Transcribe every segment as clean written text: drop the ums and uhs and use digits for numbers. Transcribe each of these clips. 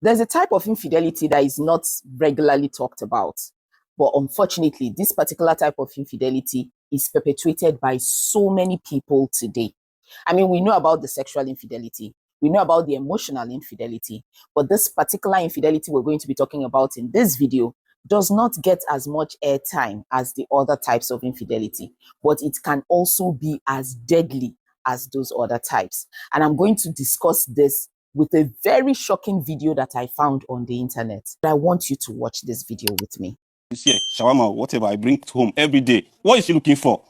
There's a type of infidelity that is not regularly talked about. But unfortunately, this particular type of infidelity is perpetuated by so many people today. I mean, we know about the sexual infidelity, we know about the emotional infidelity, but this particular infidelity we're going to be talking about in this video does not get as much airtime as the other types of infidelity, but it can also be as deadly as those other types. And I'm going to discuss this with a very shocking video that I found on the internet. I want you to watch this video with me. Yeah, shawarma, whatever I bring home every day. What is she looking for?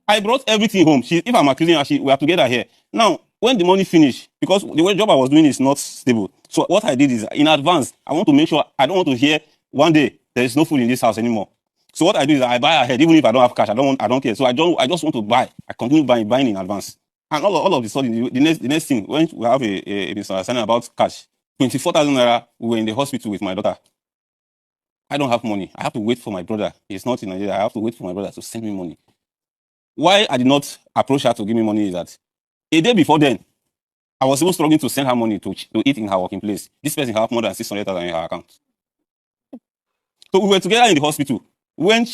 I brought everything home. If I'm accusing her, we are together here. Now, when the money finish, because the way job I was doing is not stable. So what I did is, in advance, I want to make sure, I don't want to hear one day, there is no food in this house anymore. So what I do is I buy ahead, even if I don't have cash, I don't care. So I just want to buy. I continue buying in advance. And all of the sudden, the next thing, when we have a misunderstanding about cash, 24,000 naira, we were in the hospital with my daughter. I don't have money. I have to wait for my brother. He's not in Nigeria. I have to wait for my brother to send me money. Why I did not approach her to give me money is that a day before then, I was even struggling to send her money to eat in her working place. This person have more than 600,000 in her account. So we were together in the hospital. When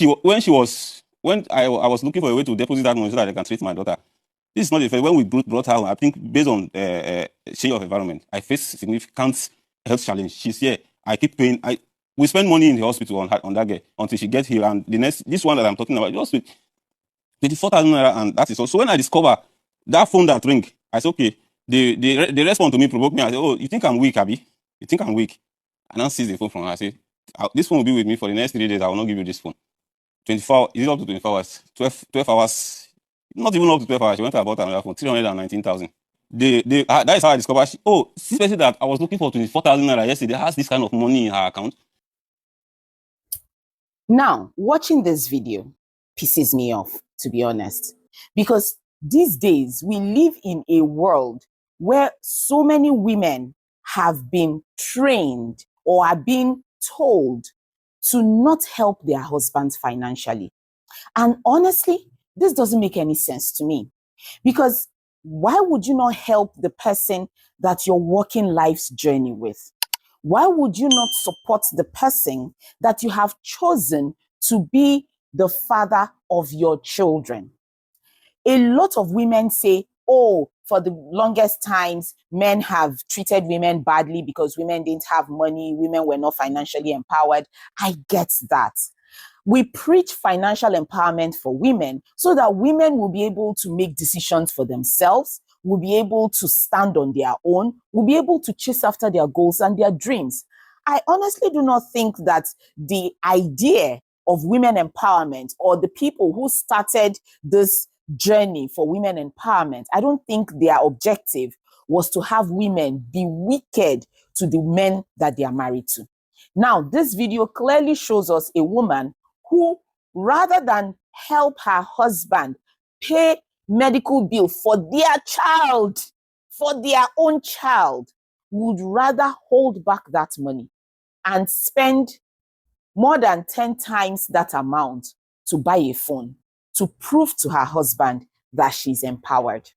I was looking for a way to deposit that money so that I can treat my daughter. This is not the first. When we brought her home, I think based on change of environment, I faced significant health challenge. She's here. I keep paying. We spend money in the hospital on that girl until she gets here. And this one that I'm talking about, just with 24,000 naira, and that is all. So when I discover that phone that ring, I said, okay, the response to me provoked me. I said, oh, you think I'm weak, Abby? You think I'm weak? And I seize the phone from her. I said, this phone will be with me for the next 3 days. I will not give you this phone. 24, is it up to 24 hours? 12 hours, not even up to 12 hours. She went to about another phone, 319,000. That is how I discovered, this person that I was looking for 24,000 naira yesterday has this kind of money in her account. Now, watching this video pisses me off, to be honest, because these days we live in a world where so many women have been trained or are being told to not help their husbands financially. And honestly, this doesn't make any sense to me, because why would you not help the person that you're walking life's journey with? Why would you not support the person that you have chosen to be the father of your children? A lot of women say, oh, for the longest times, men have treated women badly because women didn't have money, women were not financially empowered. I get that. We preach financial empowerment for women so that women will be able to make decisions for themselves, will be able to stand on their own, will be able to chase after their goals and their dreams. I honestly do not think that the idea of women empowerment, or the people who started this journey for women empowerment, I don't think their objective was to have women be wicked to the men that they are married to. Now, this video clearly shows us a woman who, rather than help her husband pay medical bill for their child, for their own child, would rather hold back that money and spend more than 10 times that amount to buy a phone, to prove to her husband that she's empowered.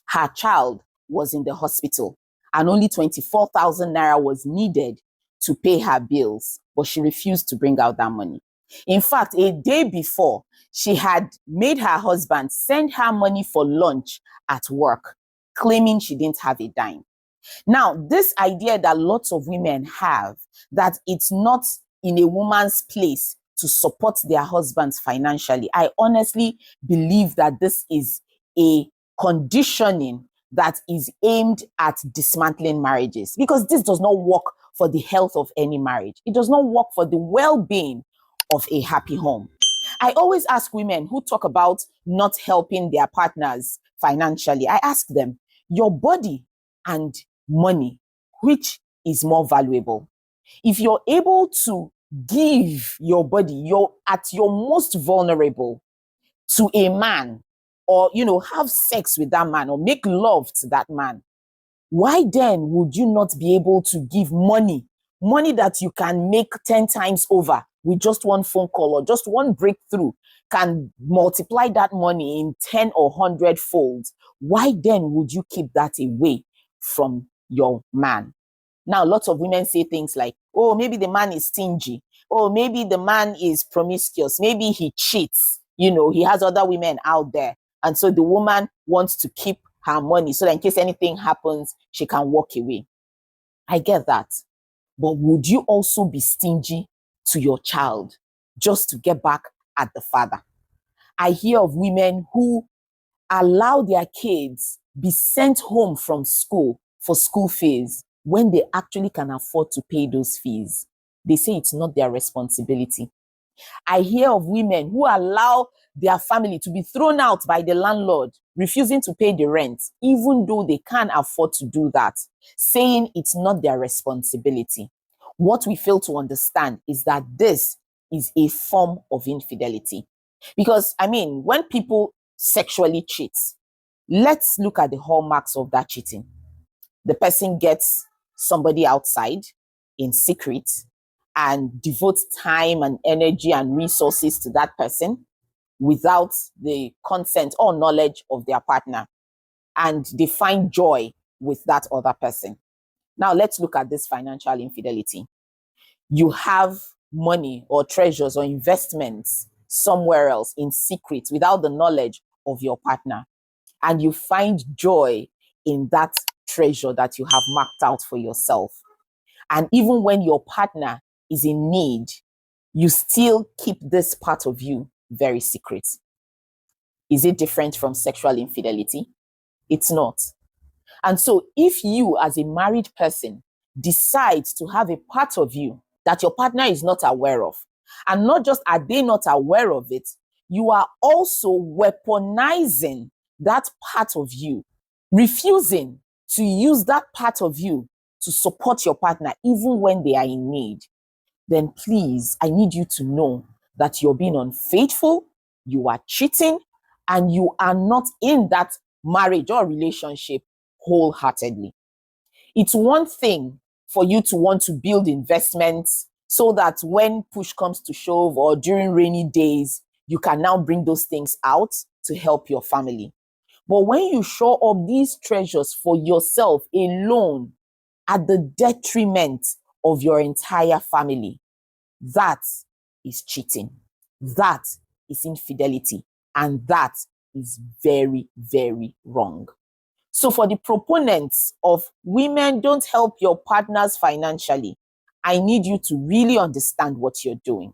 Her child was in the hospital and only 24,000 naira was needed to pay her bills, but she refused to bring out that money. In fact, a day before, she had made her husband send her money for lunch at work, claiming she didn't have a dime. Now, this idea that lots of women have, that it's not in a woman's place to support their husbands financially, I honestly believe that this is a conditioning that is aimed at dismantling marriages, because this does not work for the health of any marriage. It does not work for the well-being of a happy home. I always ask women who talk about not helping their partners financially, I ask them, your body and money, which is more valuable? If you're able to give your body, you're at your most vulnerable, to a man, or have sex with that man or make love to that man, why then would you not be able to give money that you can make 10 times over with just one phone call, or just one breakthrough can multiply that money in 10 or 100 folds? Why then would you keep that away from your man? Now, lots of women say things like, oh, maybe the man is stingy. Oh, maybe the man is promiscuous. Maybe he cheats. You know, he has other women out there. And so the woman wants to keep her money so that in case anything happens, she can walk away. I get that. But would you also be stingy to your child just to get back at the father? I hear of women who allow their kids be sent home from school for school fees when they actually can afford to pay those fees. They say it's not their responsibility. I hear of women who allow their family to be thrown out by the landlord, refusing to pay the rent, even though they can't afford to do that, saying it's not their responsibility. What we fail to understand is that this is a form of infidelity. Because, I mean, when people sexually cheat, let's look at the hallmarks of that cheating. The person gets somebody outside in secret and devotes time and energy and resources to that person without the consent or knowledge of their partner. And they find joy with that other person. Now, let's look at this financial infidelity. You have money or treasures or investments somewhere else in secret without the knowledge of your partner. And you find joy in that treasure that you have marked out for yourself. And even when your partner is in need, you still keep this part of you very secret. Is it different from sexual infidelity? It's not. And so if you as a married person decide to have a part of you that your partner is not aware of, and not just are they not aware of it, you are also weaponizing that part of you, refusing to use that part of you to support your partner even when they are in need, then please, I need you to know that you're being unfaithful, you are cheating, and you are not in that marriage or relationship wholeheartedly. It's one thing for you to want to build investments so that when push comes to shove or during rainy days, you can now bring those things out to help your family. But when you show up these treasures for yourself alone at the detriment of your entire family, that is cheating. That is infidelity. And that is very, very wrong. So for the proponents of women don't help your partners financially, I need you to really understand what you're doing.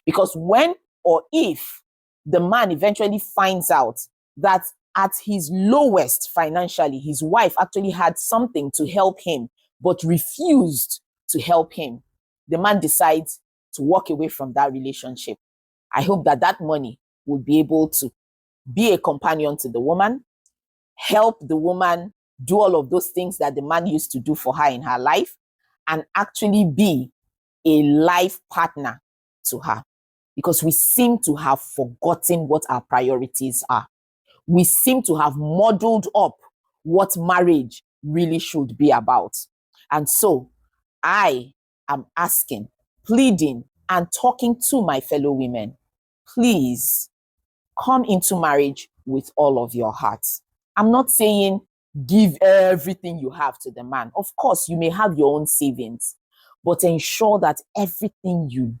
Because when or if the man eventually finds out that at his lowest financially, his wife actually had something to help him, but refused to help him, the man decides to walk away from that relationship. I hope that that money will be able to be a companion to the woman, help the woman do all of those things that the man used to do for her in her life, and actually be a life partner to her. Because we seem to have forgotten what our priorities are. We seem to have modeled up what marriage really should be about. And so I am asking, pleading, and talking to my fellow women, please come into marriage with all of your hearts. I'm not saying give everything you have to the man. Of course, you may have your own savings, but ensure that everything you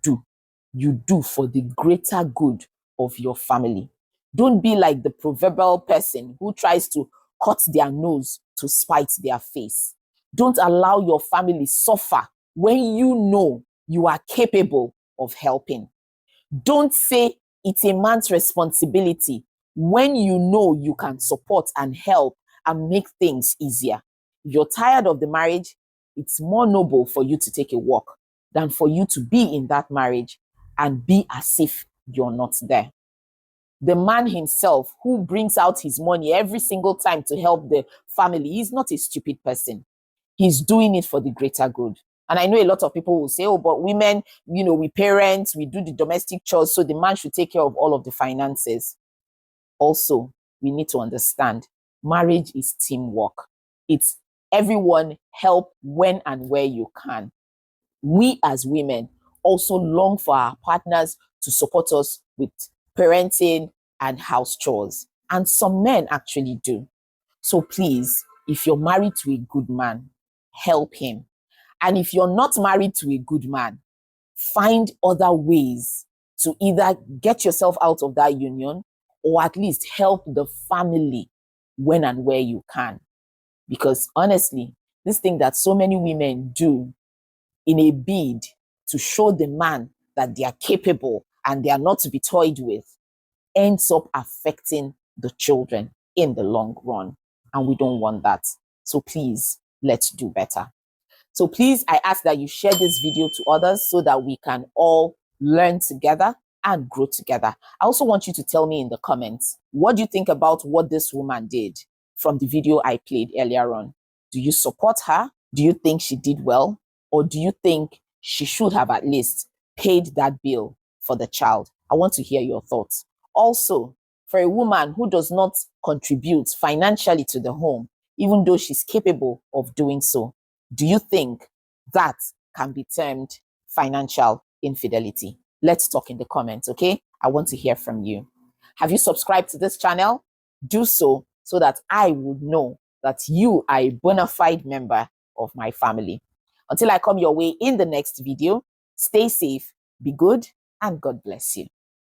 do for the greater good of your family. Don't be like the proverbial person who tries to cut their nose to spite their face. Don't allow your family suffer when you know you are capable of helping. Don't say it's a man's responsibility when you know you can support and help and make things easier. If you're tired of the marriage, it's more noble for you to take a walk than for you to be in that marriage and be as if you're not there. The man himself who brings out his money every single time to help the family is not a stupid person. He's doing it for the greater good. And I know a lot of people will say, oh, but women, we parent, we do the domestic chores, so the man should take care of all of the finances. Also, we need to understand marriage is teamwork. It's everyone help when and where you can. We as women also long for our partners to support us with parenting and house chores. And some men actually do. So please, if you're married to a good man, help him. And if you're not married to a good man, find other ways to either get yourself out of that union or at least help the family when and where you can. Because honestly, this thing that so many women do in a bid to show the man that they are capable and they are not to be toyed with ends up affecting the children in the long run. And we don't want that. So please, let's do better. So please, I ask that you share this video to others so that we can all learn together and grow together. I also want you to tell me in the comments, what do you think about what this woman did from the video I played earlier on? Do you support her? Do you think she did well? Or do you think she should have at least paid that bill for the child? I want to hear your thoughts. Also, for a woman who does not contribute financially to the home, even though she's capable of doing so, do you think that can be termed financial infidelity? Let's talk in the comments, okay? I want to hear from you. Have you subscribed to this channel? Do so that I would know that you are a bona fide member of my family. Until I come your way in the next video, stay safe, be good, and God bless you.